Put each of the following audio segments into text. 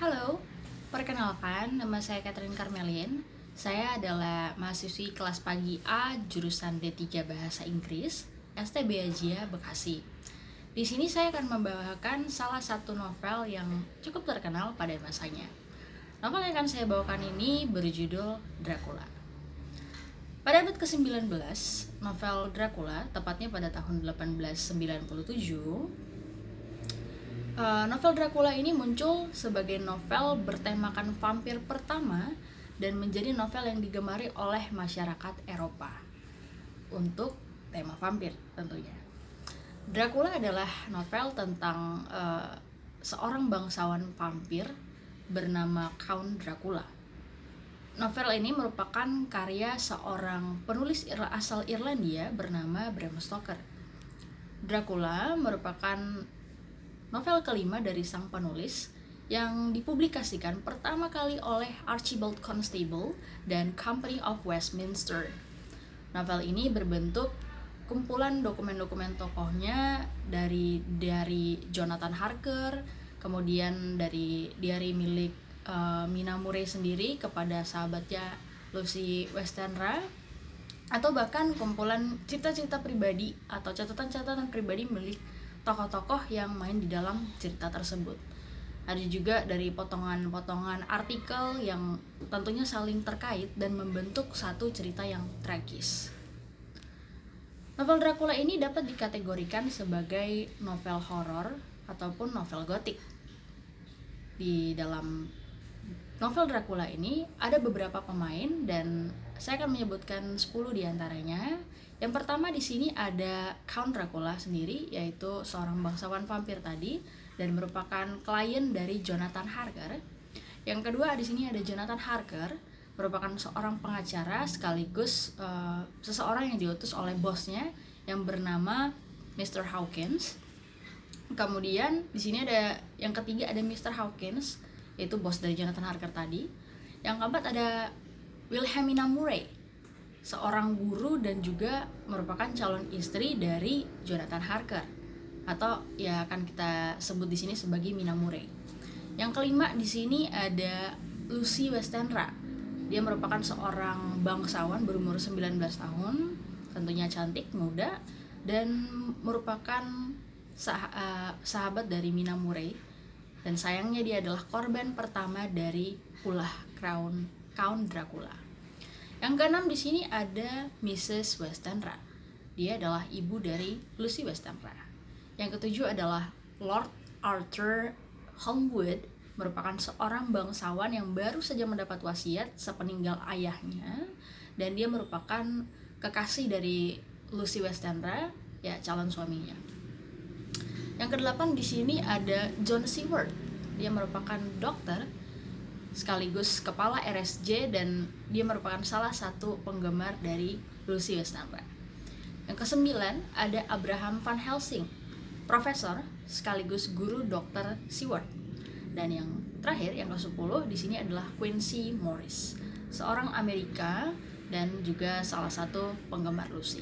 Halo, perkenalkan nama saya Catherine Carmelin. Saya adalah mahasiswi kelas pagi A jurusan D3 Bahasa Inggris, STB Ajia, Bekasi. Di sini saya akan membawakan salah satu novel yang cukup terkenal pada masanya. Novel yang akan saya bawakan ini berjudul Dracula. Pada abad ke-19, novel Dracula, tepatnya pada tahun 1897, novel Dracula ini muncul sebagai novel bertemakan vampir pertama dan menjadi novel yang digemari oleh masyarakat Eropa untuk tema vampir tentunya. Dracula adalah novel tentang seorang bangsawan vampir bernama Count Dracula. Novel ini merupakan karya seorang penulis asal Irlandia bernama Bram Stoker. Dracula merupakan novel kelima dari sang penulis yang dipublikasikan pertama kali oleh Archibald Constable dan Company of Westminster. Novel ini berbentuk kumpulan dokumen-dokumen tokohnya dari Jonathan Harker, kemudian dari diary milik Mina Murray sendiri kepada sahabatnya Lucy Westenra, atau bahkan kumpulan cerita-cerita pribadi atau catatan-catatan pribadi milik tokoh-tokoh yang main di dalam cerita tersebut. Ada juga dari potongan-potongan artikel yang tentunya saling terkait dan membentuk satu cerita yang tragis. Novel Dracula ini dapat dikategorikan sebagai novel horor ataupun novel gotik. Di dalam novel Dracula ini ada beberapa pemain dan saya akan menyebutkan 10 diantaranya. Yang pertama di sini ada Count Dracula sendiri, yaitu seorang bangsawan vampir tadi dan merupakan klien dari Jonathan Harker. Yang kedua di sini ada Jonathan Harker, merupakan seorang pengacara sekaligus seseorang yang diutus oleh bosnya yang bernama Mr. Hawkins. Kemudian di sini ada yang ketiga ada Mr. Hawkins, yaitu bos dari Jonathan Harker tadi. Yang keempat ada Wilhelmina Murray, seorang guru dan juga merupakan calon istri dari Jonathan Harker, atau ya akan kita sebut di sini sebagai Mina Murray. Yang kelima di sini ada Lucy Westenra. Dia merupakan seorang bangsawan berumur 19 tahun, tentunya cantik, muda, dan merupakan sahabat dari Mina Murray. Dan sayangnya dia adalah korban pertama dari ulah Count Dracula. Yang keenam di sini ada Mrs. Westenra. Dia adalah ibu dari Lucy Westenra. Yang ketujuh adalah Lord Arthur Holmwood, merupakan seorang bangsawan yang baru saja mendapat wasiat sepeninggal ayahnya, dan dia merupakan kekasih dari Lucy Westenra, ya calon suaminya. Yang kedelapan di sini ada John Seward. Dia merupakan dokter sekaligus kepala RSJ dan dia merupakan salah satu penggemar dari Lucy Westenra. Yang kesembilan ada Abraham Van Helsing, profesor sekaligus guru Dr. Seward. Dan yang terakhir, yang ke-10 di sini adalah Quincy Morris, seorang Amerika dan juga salah satu penggemar Lucy.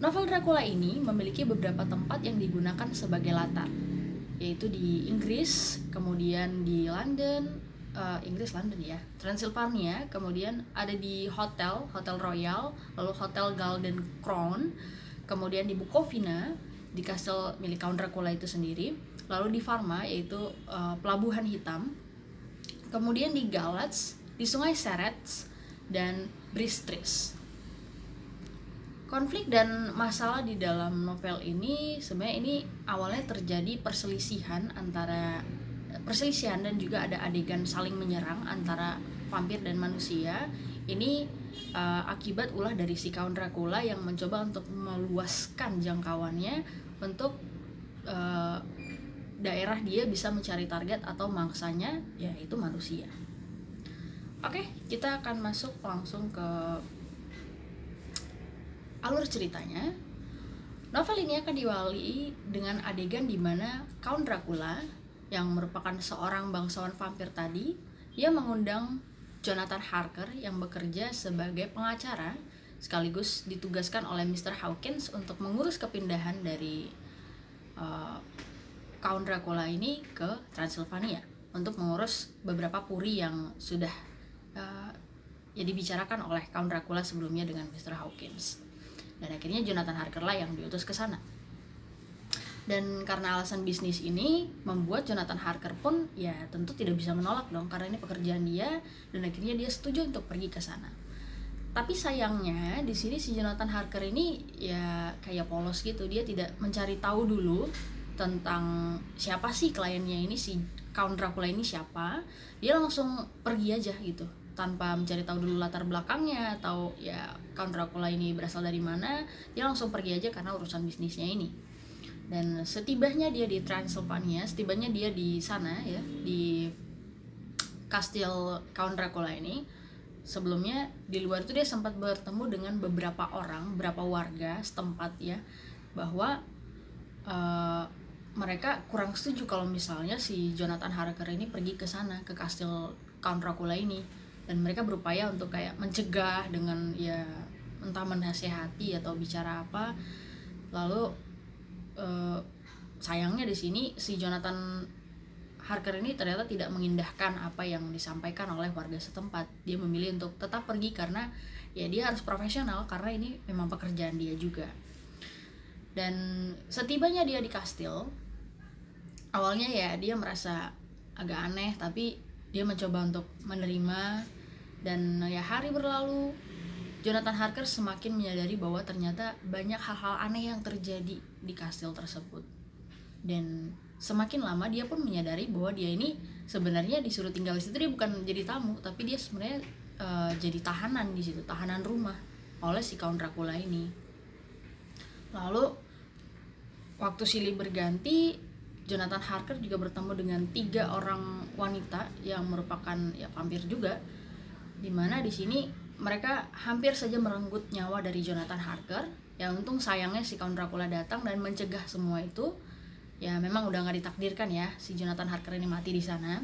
Novel Dracula ini memiliki beberapa tempat yang digunakan sebagai latar, yaitu di Inggris, kemudian di London, Transylvania, kemudian ada di Hotel Royal, lalu Hotel Golden Crown, kemudian di Bukovina, di kastel milik Count Dracula itu sendiri, lalu di Parma, yaitu Pelabuhan Hitam, kemudian di Galatz, di Sungai Serets, dan Bistritz. Konflik dan masalah di dalam novel ini sebenarnya ini awalnya terjadi perselisihan dan juga ada adegan saling menyerang antara vampir dan manusia. Ini akibat ulah dari si Count Dracula yang mencoba untuk meluaskan jangkauannya untuk daerah dia bisa mencari target atau mangsanya, yaitu manusia. Oke, kita akan masuk langsung ke alur ceritanya. Novel ini akan diawali dengan adegan di mana Count Dracula yang merupakan seorang bangsawan vampir tadi, dia mengundang Jonathan Harker yang bekerja sebagai pengacara sekaligus ditugaskan oleh Mr. Hawkins untuk mengurus kepindahan dari Count Dracula ini ke Transylvania untuk mengurus beberapa puri yang sudah ya dibicarakan oleh Count Dracula sebelumnya dengan Mr. Hawkins. Dan akhirnya Jonathan Harker lah yang diutus ke sana. Dan karena alasan bisnis ini membuat Jonathan Harker pun ya tentu tidak bisa menolak dong, karena ini pekerjaan dia, dan akhirnya dia setuju untuk pergi ke sana. Tapi sayangnya di sini si Jonathan Harker ini ya kayak polos gitu, dia tidak mencari tahu dulu tentang siapa sih kliennya ini, si Count Dracula ini siapa. Dia langsung pergi aja gitu tanpa mencari tahu dulu latar belakangnya atau ya Count Dracula ini berasal dari mana. Dia langsung pergi aja karena urusan bisnisnya ini. Dan setibanya dia di Transylvania, setibanya dia di sana ya, di kastil Count Dracula ini, sebelumnya di luar itu dia sempat bertemu dengan beberapa orang, beberapa warga setempat ya, bahwa mereka kurang setuju kalau misalnya si Jonathan Harker ini pergi ke sana, ke kastil Count Dracula ini, dan mereka berupaya untuk kayak mencegah dengan ya entah menasehati atau bicara apa. Lalu sayangnya di sini si Jonathan Harker ini ternyata tidak mengindahkan apa yang disampaikan oleh warga setempat. Dia memilih untuk tetap pergi karena ya dia harus profesional, karena ini memang pekerjaan dia juga. Dan setibanya dia di kastil, awalnya ya dia merasa agak aneh, tapi dia mencoba untuk menerima. Dan ya hari berlalu, Jonathan Harker semakin menyadari bahwa ternyata banyak hal-hal aneh yang terjadi di kastil tersebut. Dan semakin lama dia pun menyadari bahwa dia ini sebenarnya disuruh tinggal di situ, dia bukan jadi tamu, tapi dia sebenarnya jadi tahanan di situ, tahanan rumah oleh si Count Dracula ini. Lalu waktu silih berganti, Jonathan Harker juga bertemu dengan 3 orang wanita yang merupakan ya vampir juga, dimana di sini mereka hampir saja merenggut nyawa dari Jonathan Harker. Ya untung sayangnya si Count Dracula datang dan mencegah semua itu. Ya memang udah nggak ditakdirkan ya si Jonathan Harker ini mati di sana.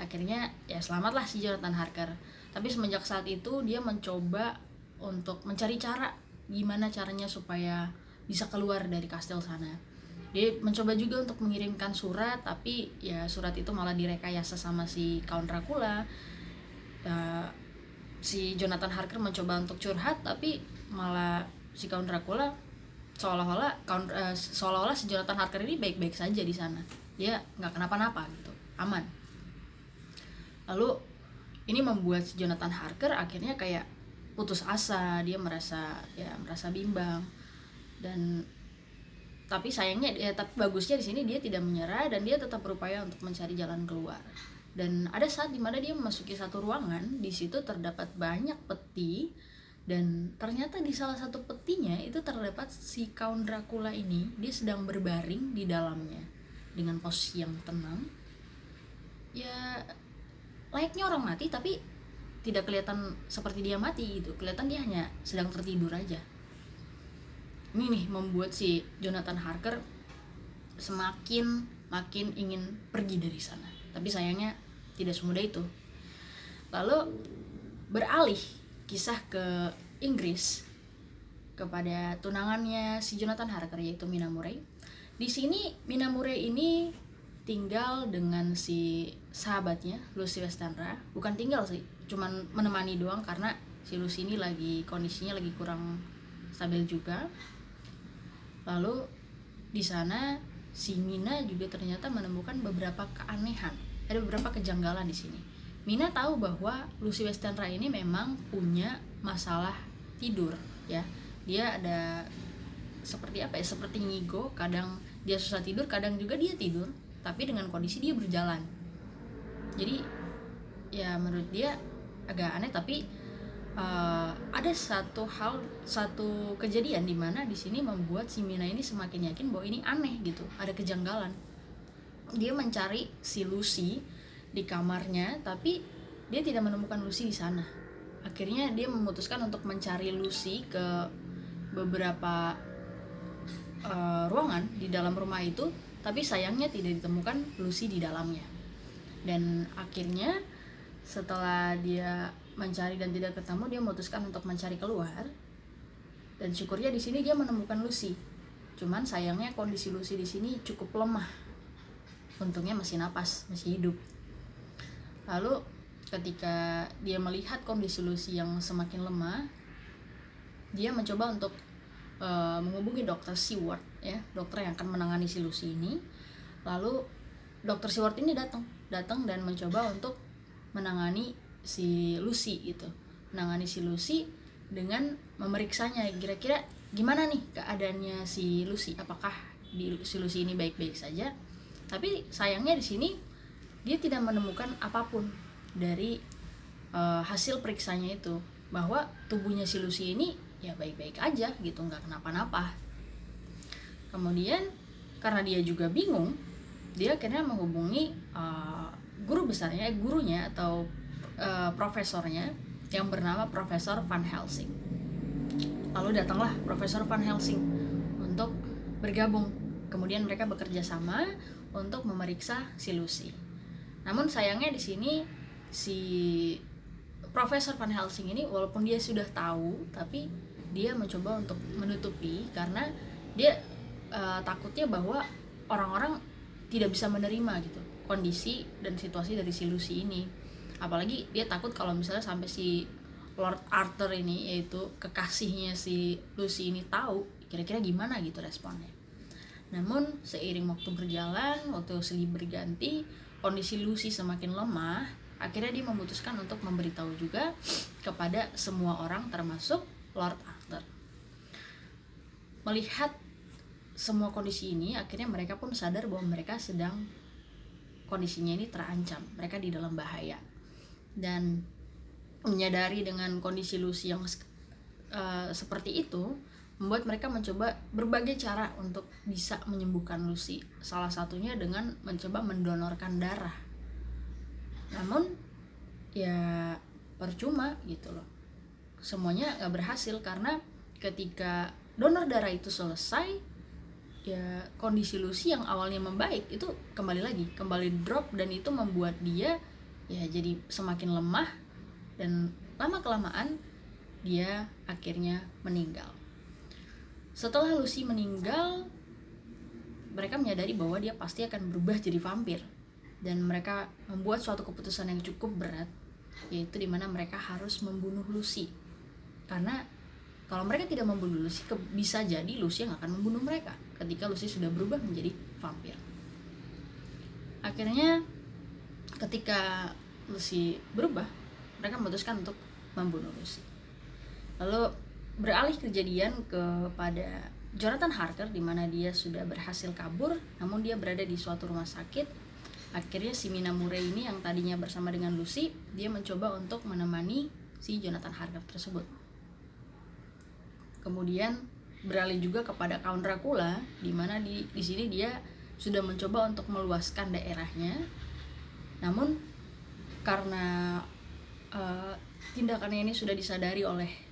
Akhirnya ya selamatlah si Jonathan Harker. Tapi semenjak saat itu dia mencoba untuk mencari cara gimana caranya supaya bisa keluar dari kastil sana. Dia mencoba juga untuk mengirimkan surat, tapi ya surat itu malah direkayasa sama si Count Dracula. Si Jonathan Harker mencoba untuk curhat, tapi malah si Count Dracula seolah-olah si Jonathan Harker ini baik-baik saja di sana, dia nggak kenapa-napa gitu, aman. Lalu ini membuat si Jonathan Harker akhirnya kayak putus asa, dia merasa bimbang. Dan tapi sayangnya tapi bagusnya di sini dia tidak menyerah dan dia tetap berupaya untuk mencari jalan keluar. Dan ada saat dimana dia memasuki satu ruangan, di situ terdapat banyak peti, dan ternyata di salah satu petinya itu terdapat si Count Dracula ini. Dia sedang berbaring di dalamnya dengan posisi yang tenang, ya layaknya orang mati, tapi tidak kelihatan seperti dia mati gitu, kelihatan dia hanya sedang tertidur aja. Ini nih membuat si Jonathan Harker semakin ingin pergi dari sana, tapi sayangnya tidak semudah itu. Lalu beralih kisah ke Inggris, kepada tunangannya si Jonathan Harker, yaitu Mina Murray. Di sini Mina Murray ini tinggal dengan si sahabatnya Lucy Westenra. Bukan tinggal sih, cuman menemani doang karena si Lucy ini kondisinya lagi kurang stabil juga. Lalu di sana si Mina juga ternyata menemukan beberapa keanehan. Ada beberapa kejanggalan di sini. Mina tahu bahwa Lucy Westenra ini memang punya masalah tidur, ya. Dia ada seperti ngigo, kadang dia susah tidur, kadang juga dia tidur, tapi dengan kondisi dia berjalan. Jadi ya menurut dia agak aneh, tapi ada satu kejadian di mana di sini membuat si Mina ini semakin yakin bahwa ini aneh gitu, ada kejanggalan. Dia mencari si Lucy di kamarnya, tapi dia tidak menemukan Lucy di sana. Akhirnya dia memutuskan untuk mencari Lucy ke beberapa ruangan di dalam rumah itu, tapi sayangnya tidak ditemukan Lucy di dalamnya. Dan akhirnya setelah dia mencari dan tidak ketemu, dia memutuskan untuk mencari keluar. Dan syukurnya di sini dia menemukan Lucy. Cuman sayangnya kondisi Lucy di sini cukup lemah. untungnya masih napas, masih hidup. Lalu ketika dia melihat kondisi Lucy yang semakin lemah, dia mencoba untuk menghubungi Dr. Seward, ya, dokter yang akan menangani si Lucy ini. Lalu Dr. Seward ini datang dan mencoba untuk menangani si Lucy gitu. Menangani si Lucy dengan memeriksanya, kira-kira gimana nih keadaannya si Lucy, apakah si Lucy ini baik-baik saja. Tapi sayangnya di sini dia tidak menemukan apapun dari hasil periksanya itu, bahwa tubuhnya si Lucy ini ya baik-baik aja gitu, nggak kenapa-napa. Kemudian karena dia juga bingung, dia akhirnya menghubungi gurunya atau profesornya yang bernama Profesor Van Helsing. Lalu datanglah Profesor Van Helsing untuk bergabung. Kemudian mereka bekerja sama untuk memeriksa si Lucy. Namun sayangnya di sini si Profesor Van Helsing ini, walaupun dia sudah tahu, tapi dia mencoba untuk menutupi karena dia takutnya bahwa orang-orang tidak bisa menerima gitu kondisi dan situasi dari si Lucy ini. Apalagi dia takut kalau misalnya sampai si Lord Arthur ini, yaitu kekasihnya si Lucy ini, tahu, kira-kira gimana gitu responnya. Namun seiring waktu berjalan, waktu silih berganti, kondisi Lucy semakin lemah. Akhirnya dia memutuskan untuk memberitahu juga kepada semua orang, termasuk Lord Arthur. Melihat semua kondisi ini, akhirnya mereka pun sadar bahwa mereka sedang, kondisinya ini terancam, mereka di dalam bahaya. Dan menyadari dengan kondisi Lucy yang seperti itu, membuat mereka mencoba berbagai cara untuk bisa menyembuhkan Lucy. Salah satunya dengan mencoba mendonorkan darah. Namun ya percuma gitu loh, semuanya gak berhasil, karena ketika donor darah itu selesai, ya kondisi Lucy yang awalnya membaik itu kembali drop, dan itu membuat dia ya jadi semakin lemah, dan lama-kelamaan dia akhirnya meninggal. Setelah Lucy meninggal, mereka menyadari bahwa dia pasti akan berubah jadi vampir, dan mereka membuat suatu keputusan yang cukup berat, yaitu dimana mereka harus membunuh Lucy. Karena kalau mereka tidak membunuh Lucy, bisa jadi Lucy yang akan membunuh mereka ketika Lucy sudah berubah menjadi vampir. Akhirnya ketika Lucy berubah, mereka memutuskan untuk membunuh Lucy. Lalu beralih kejadian kepada Jonathan Harker, di mana dia sudah berhasil kabur, namun dia berada di suatu rumah sakit. Akhirnya si Mina Murray ini yang tadinya bersama dengan Lucy, dia mencoba untuk menemani si Jonathan Harker tersebut. Kemudian beralih juga kepada Count Dracula, di mana di sini dia sudah mencoba untuk meluaskan daerahnya. Namun karena tindakannya ini sudah disadari oleh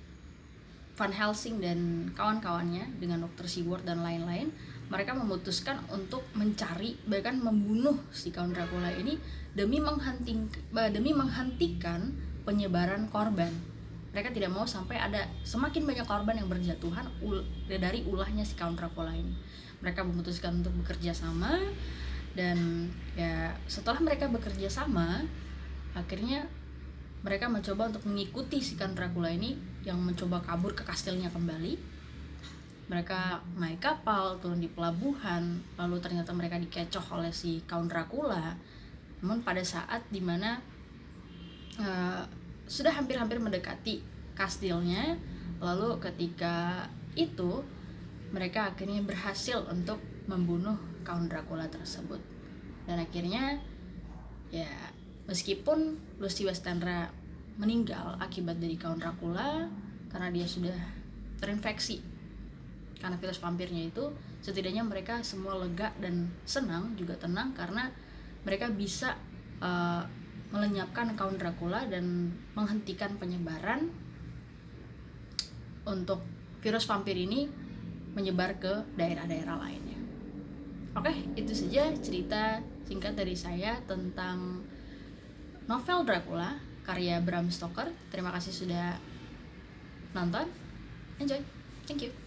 Van Helsing dan kawan-kawannya dengan Dr. Seward dan lain-lain, mereka memutuskan untuk mencari, bahkan membunuh si Count Dracula ini demi menghentikan penyebaran korban. Mereka tidak mau sampai ada semakin banyak korban yang berjatuhan dari ulahnya si Count Dracula ini. Mereka memutuskan untuk bekerja sama, dan ya setelah mereka bekerja sama, akhirnya mereka mencoba untuk mengikuti si Count Dracula ini yang mencoba kabur ke kastilnya kembali. Mereka naik kapal, turun di pelabuhan, lalu ternyata mereka dikecoh oleh si Count Dracula. Namun pada saat dimana sudah hampir-hampir mendekati kastilnya, lalu ketika itu mereka akhirnya berhasil untuk membunuh Count Dracula tersebut. Dan akhirnya ya meskipun Lucy Westenra meninggal akibat dari Count Dracula karena dia sudah terinfeksi karena virus vampirnya itu, setidaknya mereka semua lega dan senang, juga tenang, karena mereka bisa melenyapkan Count Dracula dan menghentikan penyebaran untuk virus vampir ini menyebar ke daerah-daerah lainnya. Oke, itu saja cerita singkat dari saya tentang novel Dracula karya Bram Stoker. Terima kasih sudah nonton. Enjoy. Thank you.